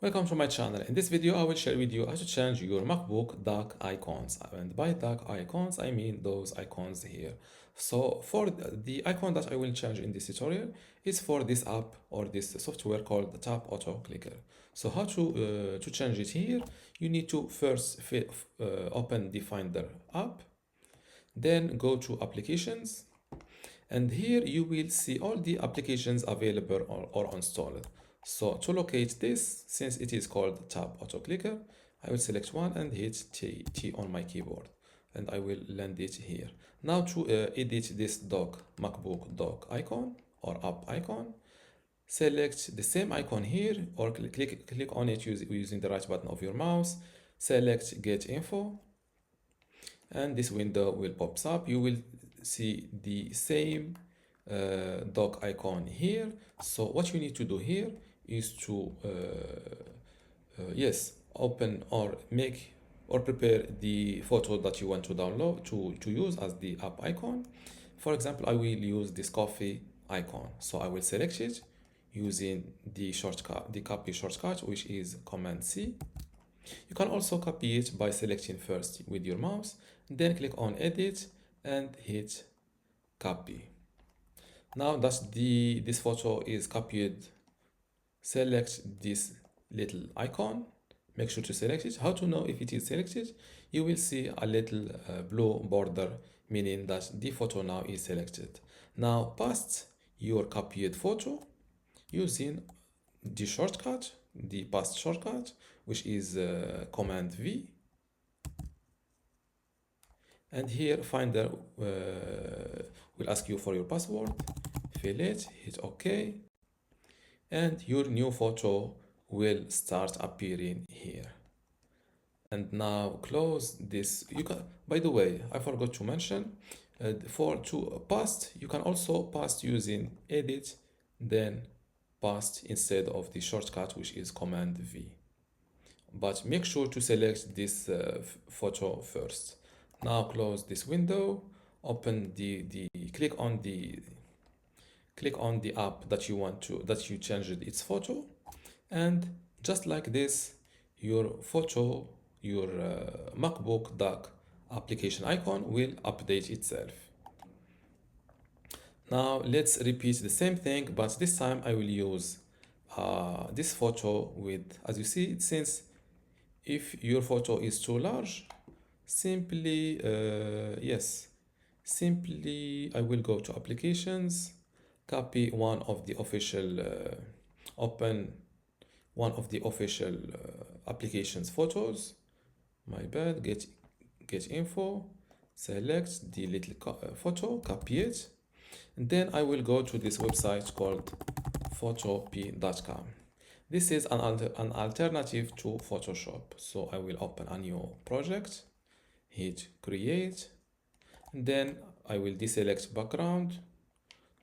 Welcome to my channel. In this video, I will share with you how to change your MacBook Dock icons. And by Dock icons, I mean those icons here. So for the icon that I will change in this tutorial is for this app or this software called the Tap Auto Clicker. So how to change it here? You need to first open the Finder app, then go to Applications, and here you will see all the applications available or installed. So to locate this, since it is called Tab Auto Clicker, I will select one and hit T on my keyboard, and I will land it here. Now to edit this MacBook dock icon or app icon, select the same icon here or click on it using the right button of your mouse, select Get Info, and this window will pop up. You will see the same dock icon here. So what you need to do here is to open or make or prepare the photo that you want to download to use as the app icon. For example, I will use this coffee icon, so I will select it using the shortcut, the copy shortcut, which is Command C. You can also copy it by selecting first with your mouse, then click on Edit and hit Copy. Now that this photo is copied, select this little icon, make sure to select it. How to know if it is selected? You will see a little blue border, meaning that the photo now is selected. Now paste your copied photo using the shortcut, the paste shortcut, which is Command V. And here Finder will ask you for your password, fill it, hit OK, and your new photo will start appearing here. And now close this. You can, by the way, I forgot to mention, to paste, you can also paste using Edit, then paste instead of the shortcut, which is Command V. But make sure to select this photo first. Now close this window, open click on the app that you changed its photo, and just like this, your photo, your MacBook Dock application icon will update itself. Now let's repeat the same thing, but this time I will use this photo with, as you see, since if your photo is too large, simply I will go to Applications, copy one of the official open one of the official applications photos. My bad. Get Info, select the little photo, copy it, and then I will go to this website called photopea.com. This is an alternative to Photoshop. So I will open a new project, hit Create, and then I will deselect background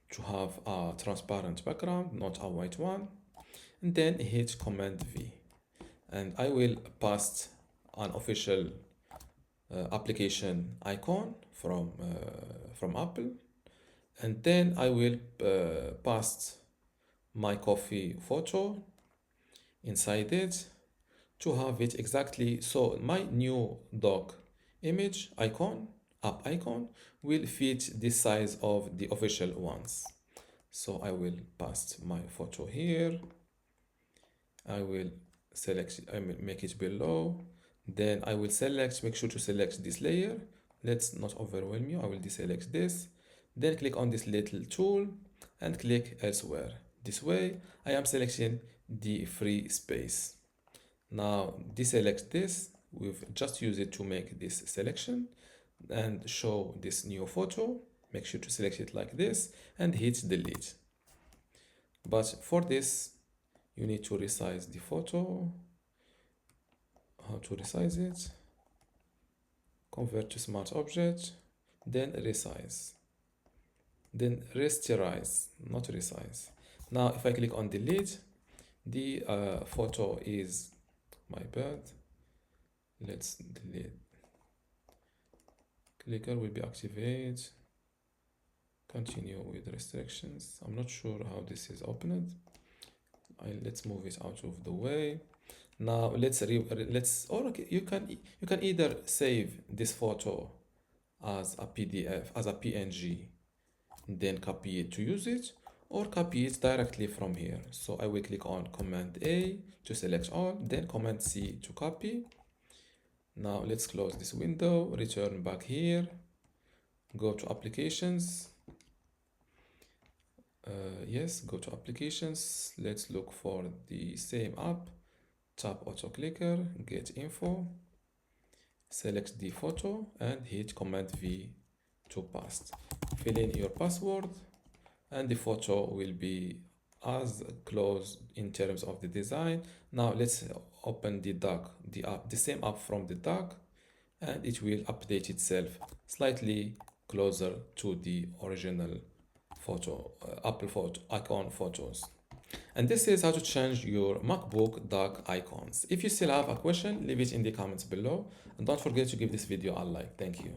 to have a transparent background, not a white one, and then hit Command V. And I will paste an official application icon from Apple, and then I will paste my coffee photo inside it to have it exactly. So my new dock image icon, app icon, will fit the size of the official ones. So I will paste my photo here. I will select it, I will make it below. Then I will make sure to select this layer. Let's not overwhelm you. I will deselect this. Then click on this little tool and click elsewhere. This way I am selecting the free space. Now deselect this. We've just used it to make this selection and show this new photo. Make sure to select it like this and hit delete. But for this, you need to resize the photo. How to resize it? Convert to smart object, then resize, then rasterize, not resize. Now if I click on delete, the photo is, my bad, let's delete. Clicker will be activated. Continue with restrictions. I'm not sure how this is opened. Let's move it out of the way. Now let's or okay, you can either save this photo as a PDF, as a PNG, then copy it to use it, or copy it directly from here. So I will click on Command A to select all, then Command C to copy. Now let's close this window, return back here, go to applications. Yes, go to applications. Let's look for the same app. Tap auto clicker, get info, select the photo and hit Command V to paste. Fill in your password and the photo will be as close in terms of the design. Now let's open the dock, the app, the same app from the dock, and it will update itself slightly closer to the original photo, Apple photo icon photos. And this is how to change your MacBook Dock icons. If you still have a question, leave it in the comments below, and don't forget to give this video a like. Thank you.